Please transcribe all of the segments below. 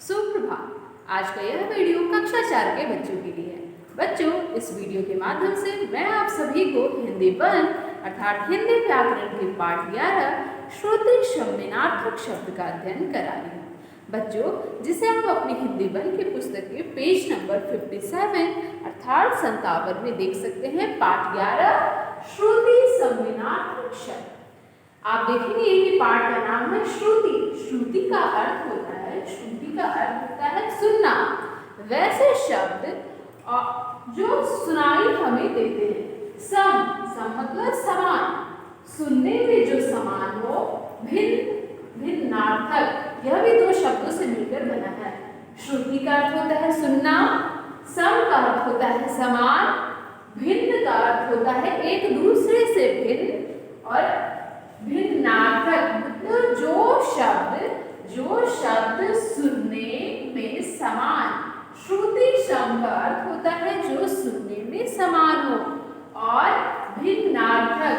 सुप्रभात। आज का यह वीडियो कक्षा 4 के बच्चों के लिए है। बच्चों, इस वीडियो के माध्यम से मैं आप सभी को हिंदी वन अर्थात हिंदी व्याकरण के पाठ 11 श्रुति शब्दार्थक शब्द का अध्ययन करा रही हूँ। बच्चों, जिसे आप अपनी हिंदी वन की पुस्तक के पेज नंबर 57 अर्थात 57 में देख सकते हैं। पाठ 11 श्रुति शब्दार्थक शब्द। आप देखेंगे कि पाठ का नाम है श्रुति। श्रुति का अर्थ होता है सुनना। वैसे शब्द जो सुनाई हमें देते हैं। सम मतलब समान, सुनने में जो समान हो। भिन्नार्थक, यह भी दो शब्दों से मिलकर बना है। श्रुति का अर्थ होता है सुनना, सम का अर्थ होता है समान, भिन्न का अर्थ होता है एक दूसरे से भिन्न, और भिन्नार्थक मतलब जो शब्द सुनने में समान। श्रुति शब्द का अर्थ होता है जो सुनने में समान हो, और भिन्नार्थक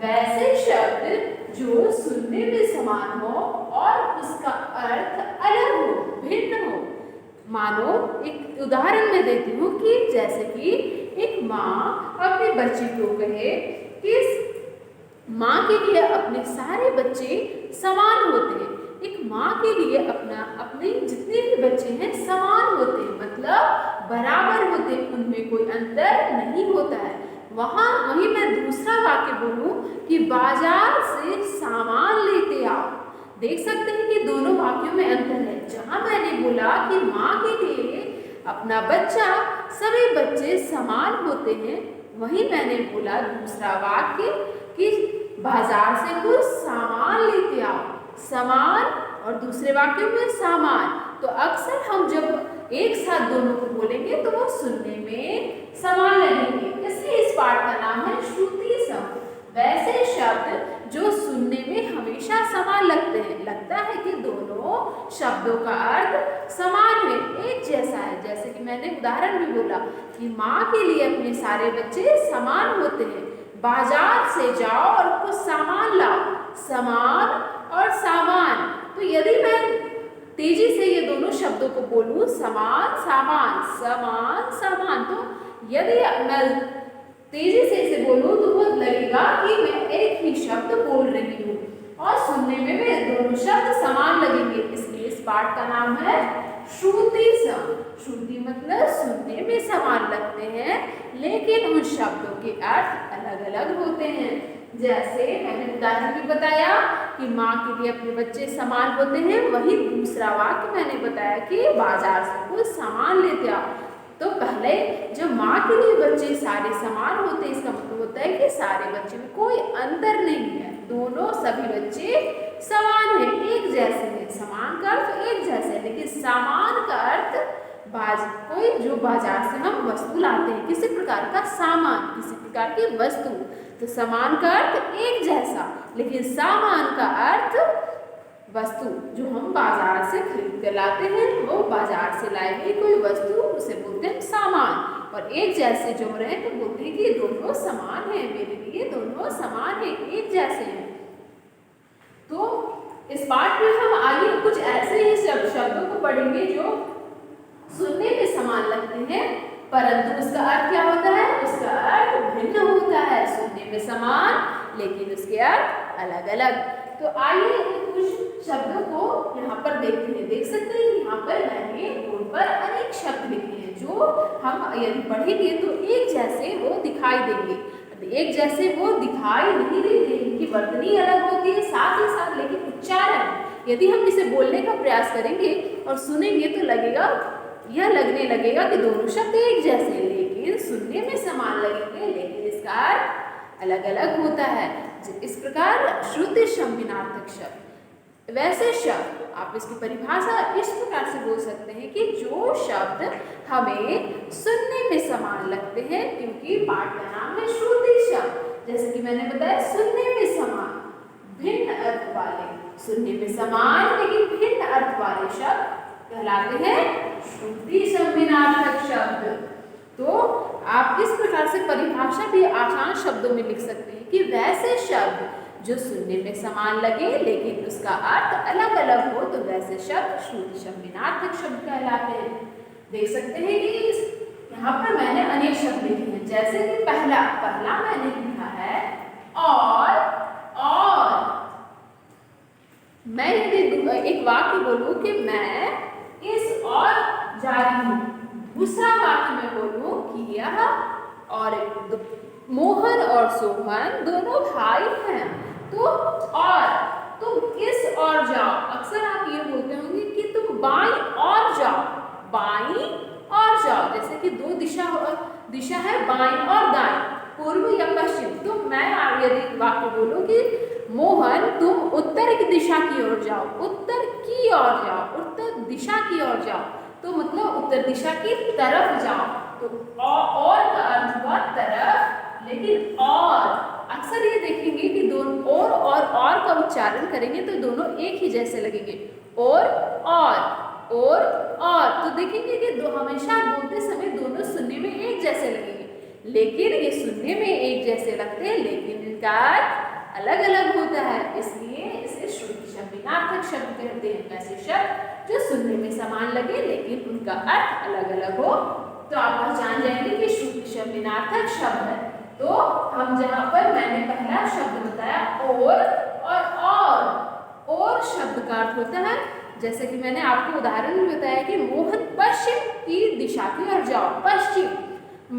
वैसे शब्द जो सुनने में समान हो और उसका अर्थ अलग हो, भिन्न हो। मानो एक उदाहरण मैं देती हूँ कि जैसे कि एक माँ अपने बच्चे को कहे कि माँ के लिए अपने सारे बच्चे समान होते हैं। एक माँ के लिए अपने जितने भी बच्चे हैं समान होते हैं, मतलब बराबर होते हैं, उनमें कोई अंतर नहीं होता है। वहीं मैं दूसरा वाक्य बोलूं कि बाजार से सामान लेते आओ। देख सकते हैं कि दोनों वाक्यों में अंतर है। जहां मैंने बोला कि माँ के लिए अपना बच्चा सभी बच्चे समान होते हैं, वहीं मैंने बोला दूसरा वाक्य कि बाजार से कुछ सामान लेते आओ। समान और दूसरे वाक्य में सामान। तो अक्सर हम जब एक साथ दोनों को बोलेंगे तो वो सुनने में समान लगेंगे। इसलिए इस पाठ का नाम है श्रुति शब्द। वैसे शब्द जो सुनने में हमेशा समान लगते हैं। लगता है कि दोनों शब्दों का अर्थ समान है, एक जैसा है। जैसे कि मैंने उदाहरण भी बोला कि माँ के लिए अपने सारे बच्चे समान होते हैं। बाजार से जाओ और कुछ सामान लाओ। समान और सामान। तो यदि मैं तेजी से ये दोनों शब्दों को बोलूं, समान सामान, समान सामान, तो यदि मैं तेजी से इसे बोलूं तो वो लगेगा कि मैं एक ही शब्द बोल रही हूँ, और सुनने में भी दोनों शब्द समान लगेंगे। इसलिए इस पाठ का नाम है श्रुति शब्द। श्रुति मतलब सुनने में समान लगते हैं, लेकिन उन शब्दों के अर्थ अलग अलग होते हैं। जैसे मैंने उदाहरण भी बताया कि माँ के लिए अपने बच्चे समान होते हैं, वही दूसरा वाक्य मैंने बताया कि बाजार से कुछ सामान लेते आओ। तो पहले जो माँ के लिए बच्चे सारे समान होते हैं, इसका मतलब होता है कि सारे बच्चे में कोई अंतर नहीं है, दोनों सभी बच्चे समान हैं, एक जैसे हैं। समान का अर्थ एक जैसे, लेकिन सामान का अर्थ कोई जो बाजार से हम वस्तु लाते हैं, किसी प्रकार का सामान, किसी प्रकार की वस्तु। तो समान का अर्थ एक जैसा, लेकिन सामान का अर्थ वस्तु जो हम बाजार से खरीद कर लाते हैं, वो बाजार से लाई गई कोई वस्तु, उसे बोलते हैं सामान। और एक जैसे जो रहे तो बोलते हैं कि दोनों समान हैं, मेरे लिए दोनों समान हैं, एक जैसे हैं। तो इस पाठ में हम आगे कुछ ऐसे ही शब्दों को पढ़ेंगे जो सुनने में समान लगते हैं, परंतु उसका अर्थ क्या होता है? उसका अर्थ भिन्न होता है। सुनने में समान, लेकिन उसके अर्थ अलग अलग। तो आइए कुछ शब्दों को यहाँ पर देखते हैं। देख सकते हैं कि यहाँ पर मैंने बोर्ड पर अनेक शब्द लिखे हैं, जो हम यदि पढ़ेंगे तो एक जैसे वो दिखाई देंगे। एक जैसे वो दिखाई नहीं देते, इनकी वर्तनी अलग होती है साथ ही साथ, लेकिन उच्चारण यदि हम इसे बोलने का प्रयास करेंगे और सुनेंगे तो लगने लगेगा कि दोनों शब्द एक जैसे हैं, लेकिन सुनने में समान लगेंगे, लेकिन इसका अर्थ अलग अलग होता है। इस प्रकार श्रुति शब्दार्थक शब्द। वैसे शब्द आप इसकी परिभाषा इस प्रकार से बोल सकते हैं कि जो शब्द हमें सुनने में समान लगते हैं, क्योंकि पाठ का नाम है श्रुति शब्द। जैसे कि मैंने बताया सुनने में समान, भिन्न अर्थ वाले, सुनने में समान लेकिन भिन्न अर्थ वाले शब्द कहलाते हैं श्रुति शब्दार्थक शब्द। तो आप इस प्रकार से परिभाषा भी आसान शब्दों में लिख सकते हैं कि वैसे शब्द जो सुनने में समान लगे लेकिन उसका अर्थ अलग अलग हो, तो वैसे शब्द श्रुति शब्दार्थक शब्द कहलाते हैं। देख सकते हैं कि यहाँ पर मैंने अनेक शब्द लिखे हैं, जैसे कि पहला मैंने लिखा है और मैं यदि एक वाक्य बोलूं कि मैं इस और जा रही हूँ, दूसरा वाक्य मैं बोलूं कि यह और मोहन और सोहन दोनों भाई हैं, तो और तुम इस और जाओ। अक्सर आप ये बोलते होंगे कि तुम बाईं और जाओ, बाईं और जाओ, जैसे कि दो दिशा है बाईं और दाईं, पूर्व या पश्चिम। तो मैं यदि वाक्य बोलूं कि मोहन तुम उत्तर की दिशा की ओर जाओ, उत्तर की ओर जाओ, उत्तर दिशा की ओर जाओ, तो मतलब उत्तर दिशा की तरफ जाओ। तो और का अर्थ हुआ तरफ, लेकिन और अक्सर ये देखेंगे कि दोनों और का उच्चारण करेंगे तो दोनों एक ही जैसे लगेंगे, और तो देखेंगे कि हमेशा बोलते समय दोनों सुनने में एक जैसे लगेंगे, लेकिन ये सुनने में एक जैसे लगते हैं लेकिन इनका अर्थ अलग अलग होता है, इसलिए इसे श्रुति शब्दार्थक शब्द कहते हैं। ऐसे शब्द जो सुनने में समान लगे लेकिन उनका अर्थ अलग अलग हो, तो आप पहचान जाएंगे कि श्रुति शब्दार्थक शब्द है। तो हम जहाँ पर मैंने पहला शब्द बताया और शब्द का अर्थ होता है, जैसे कि मैंने आपको उदाहरण में बताया कि मोहन पश्चिम की दिशा की ओर जाओ, पश्चिम।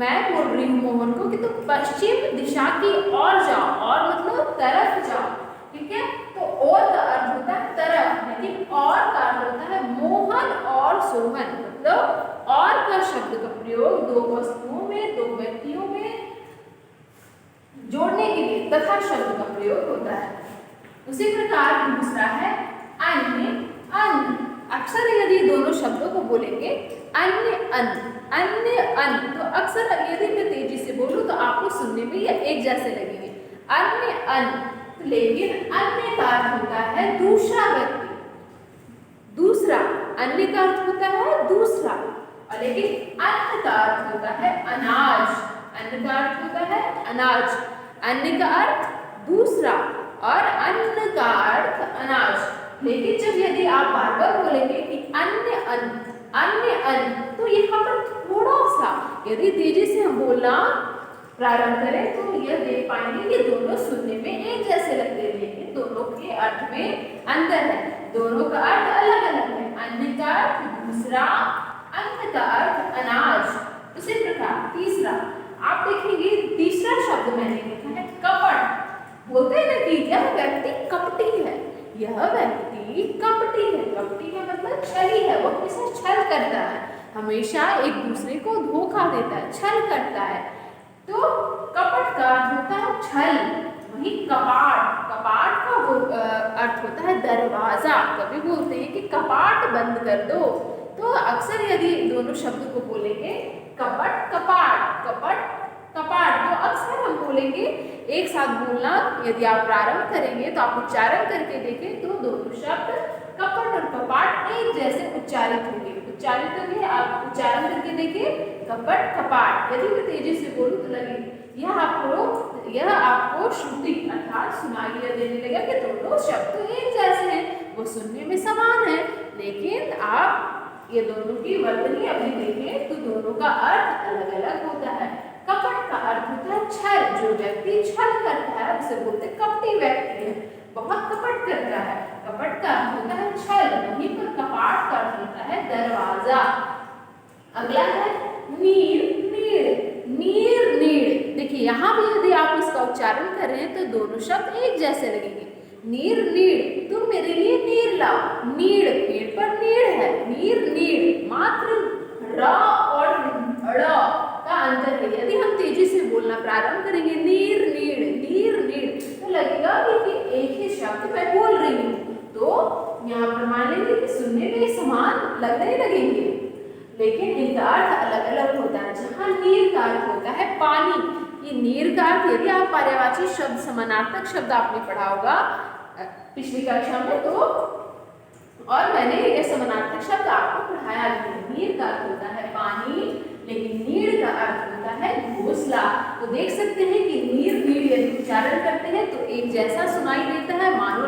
मैं बोल रही हूँ मोहन को कि तुम पश्चिम दिशा की ओर जाओ, और मतलब तरफ जाओ, ठीक है। तो और का अर्थ होता है तरफ, लेकिन और का अर्थ होता है मोहन और सोहन, मतलब और का शब्द का प्रयोग दो वस्तुओं में, दो व्यक्तियों में जोड़ने के लिए तथा शब्द का प्रयोग होता है। उसी प्रकार दूसरा है अन्य अन्न। अक्सर यदि दोनों शब्दों को बोलेंगे अन्य अन्न, तो अक्सर यदि मैं तेजी से बोलूं तो आपको सुनने में ये एक जैसे लगेंगे, अन्य अन्न। लेकिन अन्य का अर्थ होता है दूसरा व्यक्ति, दूसरा। अन्य का अर्थ होता है दूसरा, और लेकिन अन्न का अर्थ होता है अनाज। अन्न का अर्थ होता है अनाज, अन्न का अर्थ दूसरा और अन्न का अर्थ अनाज। लेकिन जब यदि आप बार बार बोलेंगे कि अन्य अन्न, तो यहाँ पर थोड़ा सा यदि तेजी से हम बोलना प्रारंभ करें तो यह देख पाएंगे कि दोनों सुनने में एक जैसे लगते हैं, लेकिन दोनों के अर्थ में अंतर है, दोनों का अर्थ अलग अलग है। अन्न का अर्थ दूसरा, अन्न का अर्थ अनाज। उसी प्रकार तीसरा आप देखेंगे, तीसरा शब्द मैंने लिखा है कपट। बोलते हैं ना कि यह व्यक्ति कपटी है, यह व्यक्ति कपटी है। कपटी का मतलब छली है, वो हमेशा छल करता है, हमेशा एक दूसरे को धोखा देता है, छल करता है। तो कपट का अर्थ होता है छल। वही कपाट का वो अर्थ होता है दरवाजा। कभी बोलते हैं कि कपाट बंद कर दो, तो अक्सर यदि दोनों शब्द को बोलेंगे कपट कपाट, कपट कपाट, तो अक्सर हम बोलेंगे एक साथ बोलना। यदि आप प्रारंभ करेंगे तो आप उच्चारण करके देखें तो दोनों शब्द कपट और कपाट एक जैसे उच्चारित होंगे। आप उच्चारण करके देखिए कपट कपाट। यदि मैं तेजी से बोलूं तो लगे यह आपको श्रुति अर्थात सुनाई देने लगा कि दोनों शब्द तो एक जैसे हैं, वो सुनने में समान है, लेकिन आप ये दोनों की वर्तनी अभी देखें तो दोनों का अर्थ अलग अलग होता है। कपट का अर्थ होता है छल, जो व्यक्ति छल करता है उसे बोलते कपटी व्यक्ति है, बहुत कपट करता है। कपट का अर्थ होता है छल, वहीं पर कपाट का अर्थ होता है दरवाजा। अगला है नीर नीड़। देखिए यहाँ भी यदि आप इसका उच्चारण कर रहे हैं तो दोनों शब्द एक जैसे लगेंगे। नीड़, तुम मेरे लिए नीर लाओ। नीड़, पेड़ पर नीड़ है, नीड़। मात्र र और ड़ का अंतर है। यदि हम तेजी से बोलना प्रारंभ करेंगे नीर नीड़, तो लगेगा कि एक ही शब्द मैं बोल रही हूँ, तो यहाँ पर मान लेंगे कि सुनने में समान लगने लगेंगे, लेकिन इनका अर्थ अलग अलग होता है। जहाँ नीर का अर्थ होता है पानी, ये नीर का अर्थ यदि आप पर्यायवाची शब्द समानार्थक शब्द आपने पढ़ा होगा पिछली कक्षा में, तो और मैंने ये समानार्थक शब्द आपको पढ़ाया भी है। नीर का अर्थ होता है पानी, लेकिन नीड़ का अर्थ होता है घोंसला। तो देख सकते हैं कि नीर नीर यदि उच्चारण करते हैं तो एक जैसा सुनाई देता है, मानो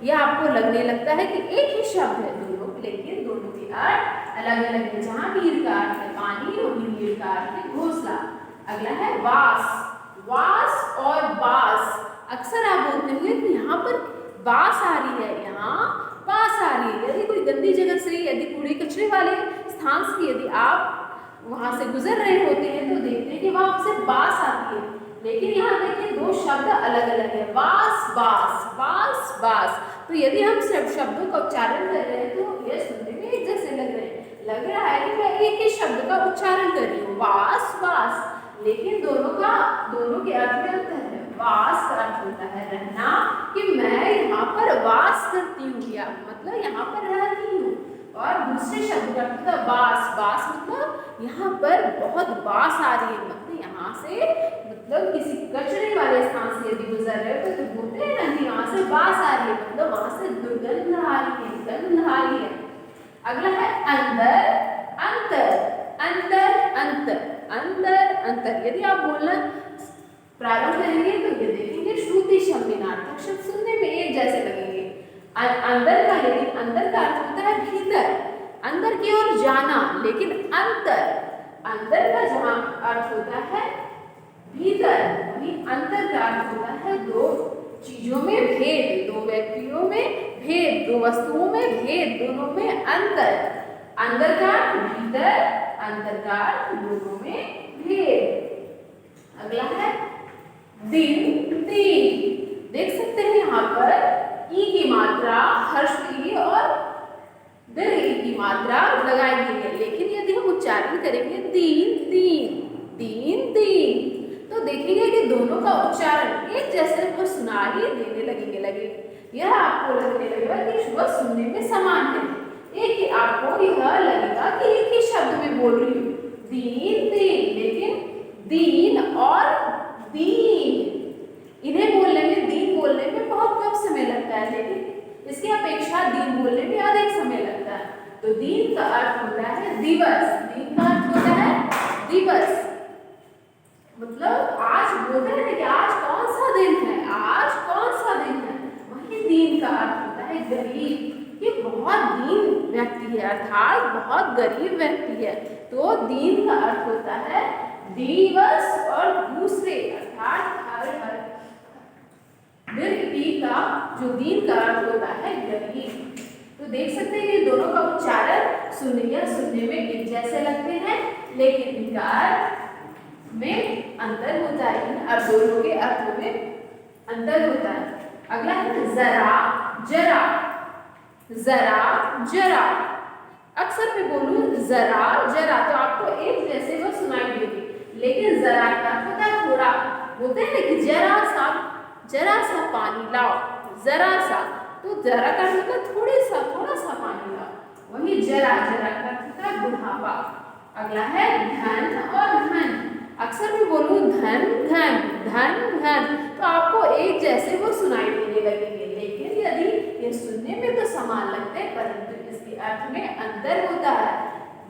यह आपको लगने लगता है कि एक ही शब्द है दोनों, लेकिन दोनों के अर्थ अलग अलग है। जहाँ नीर का अर्थ है पानी, वहीं नीर का अर्थ है घोंसला। अगला है वास। वास और बास, अक्सर आप बोलते होंगे कि यहाँ पर बास आ रही है, यहाँ बास आ रही है। यदि कोई गंदी जगह से, यदि कूड़े कचरे वाले स्थान से यदि आप वहां से गुजर रहे होते हैं तो देखते हैं कि वहां से बास आती है, लेकिन यहाँ देखिए दो शब्द अलग अलग है, वास बास, वास बास। तो यदि हम सब शब्दों का उच्चारण कर रहे हैं तो यह सुनने में एक जैसे लग रहे हैं, लग रहा है कि मैं एक ही शब्द का उच्चारण कर रही हूँ, वास बास, लेकिन दोनों के अर्थ में अंतर है। वास का अर्थ होता है रहना, कि मैं यहाँ पर वास करती हूँ, या मतलब यहाँ पर रहती हूँ। और दूसरे शब्द का मतलब बास। बास मतलब यहाँ पर बहुत बास आ रही है, मतलब यहाँ से, मतलब किसी कचरे वाले स्थान से यदि गुजर रहे हो तो बोलते हैं ना कि यहाँ से बास आ रही है, मतलब वहां से दुर्गंध आ रही है, गंध आ रही है। अगला है अंदर, अंतर, अंदर, अंतर, अंदर, अंतर। यदि आप बोलना प्रारंभ करेंगे तो ये देखेंगे श्रुति शब्दार्थक शब्द सुनने में एक जैसे लगेंगे। अंदर का, लेकिन अंदर का अर्थ होता है भीतर, अंदर की ओर जाना, लेकिन अंतर, अंदर का जहाँ अर्थ होता है भीतर, वहीं अंतर का अर्थ होता है दो चीजों में भेद, दो व्यक्तियों में भेद, दो वस्तुओं में भेद, दोनों में अंतर। अंदर का अर्थ भीतर, अंतर का अर्थ दोनों में भेद। अगला है दिन, दिन। देख सकते हैं यहाँ पर ई की मात्रा हर्ष ई और दीर्घ ई की मात्रा लगाई गई है, लेकिन यदि हम उच्चारण करेंगे दीन, दीन, दीन, दीन, तो देखेंगे कि दोनों का उच्चारण एक जैसे वो सुनाई देने लगेंगे। यह आपको लगने लगेगा कि वह सुनने में समान है, एक ही आपको यह लगेगा कि एक ही शब्द में बोल रही हूँ, दीन, दीन, लेकिन दीन और दीन, इन्हें बोलने में, दीन बोलने में बहुत कम समय लगता है, लेकिन इसकी अपेक्षा दीन बोलने में अधिक समय लगता है। तो दीन का अर्थ होता है दिवस, दीन का अर्थ होता है दिवस, मतलब आज बोलते हैं कि आज कौन सा दिन है, आज कौन सा दिन है। वही दीन का अर्थ होता है गरीब, ये बहुत दीन व्यक्ति है, अर्थात बहुत गरीब व्यक्ति है। तो दीन का अर्थ होता है दिवस, और दूसरे अर्थात हर दीर्घ का जो दीन का अर्थ होता है गरीब। तो देख सकते हैं कि दोनों का उच्चारण सुनने में एक जैसे लगते हैं, लेकिन इनका अर्थ में अंतर होता है, और दोनों के अर्थों में अंतर होता है। अगला है जरा, जरा, जरा, जरा। अक्सर मैं बोलूं जरा, जरा, तो आपको एक जैसे वो सुनाई देगी, लेकिन जरा का होता है थोड़ा, बोलते हैं ना कि जरा सा पानी लाओ, जरा सा, तो जरा का मतलब थोड़ा सा पानी लाओ, वही जरा, जरा का होता है बुढ़ापा। अगला है धन और धन। अक्सर मैं बोलूं धन, धन, धन, धन, तो आपको एक जैसे वो सुनाई देने लगेंगे, लेकिन यदि ये सुनने में तो समान लगते हैं, परंतु इसके अर्थ में अंतर होता है।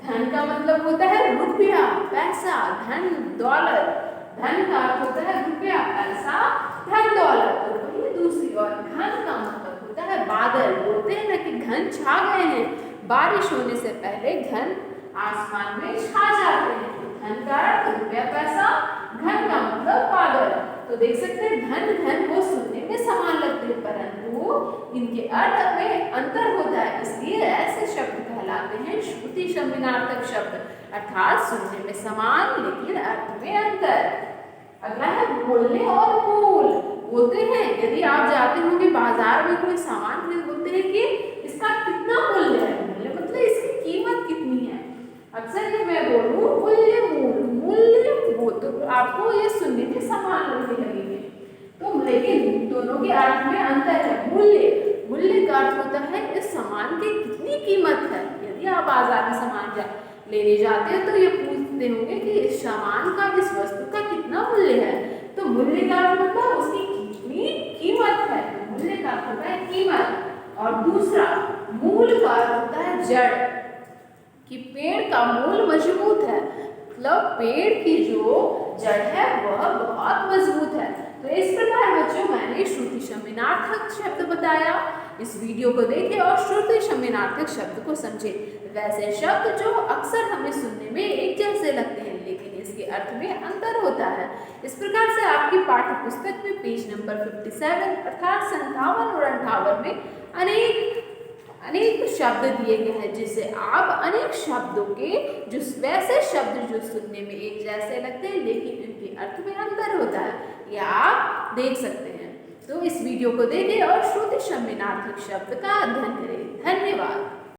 धन का मतलब होता है रुपया, पैसा, धन, दौलत। धन का अर्थ होता है रुपया, पैसा, धन, दौलत। तो वही दूसरी ओर घन का मतलब होता है बादल। बोलते हैं ना कि घन छा गए हैं, बारिश होने से पहले घन आसमान में छा जाते हैं। धन का अर्थ रुपया, पैसा, घन का मतलब बादल। तो देख सकते हैं धन, घन वो सुनने में समान लगते हैं, परंतु इनके अर्थ में अंतर होता है, इसलिए ऐसे शब्द कहलाते हैं श्रुति शब्दार्थक शब्द, अर्थात सुनने में समान लेकिन अर्थ में अंतर। अगला है मूल्य और मूल। बोलते हैं यदि आप जाते होंगे बाजार में कोई सामान खरीद, बोलते हैं कि इसका कितना मूल्य है, मूल्य मतलब इसकी कीमत कितनी है। अक्सर ये मैं बोलूं मूल्य, मूल, मूल्य, वो तो आपको ये सुनने में समान लगने लगेंगे, तो लेकिन दोनों के अर्थ में अंतर है। मूल्य, मूल्य का अर्थ होता है इस सामान की कितनी कीमत है। यदि आप बाजार में सामान लेने जाते हो तो ये पूछते होंगे कि इस सामान का, इस वस्तु का कितना मूल्य है, तो मूल्य का अर्थ मतलब उसकी कितनी कीमत है, तो मूल्य का अर्थ होता है कीमत। और दूसरा मूल का अर्थ होता है जड़, कि पेड़ का मूल मजबूत है, मतलब पेड़ की जो जड़ है वह बहुत मजबूत है। तो इस प्रकार बच्चों मैंने श्रुति शमिनार्थक शब्द बताया। इस वीडियो को देखें और श्रुति शमिनार्थक शब्द को समझे। वैसे शब्द जो अक्सर हमें सुनने में एक जैसे लगते हैं लेकिन इसके अर्थ में अंतर होता है। इस प्रकार से आपकी पाठ्य पुस्तक में पेज नंबर 57 अर्थात 57 और 58 में अनेक शब्द दिए गए हैं, जिससे आप अनेक शब्दों के जो वैसे शब्द जो सुनने में एक जैसे लगते हैं लेकिन उनके अर्थ में अंतर होता है, यह आप देख सकते हैं। तो इस वीडियो को देखें और श्रुति शमिनार्थक शब्द का अध्ययन करें। धन्यवाद।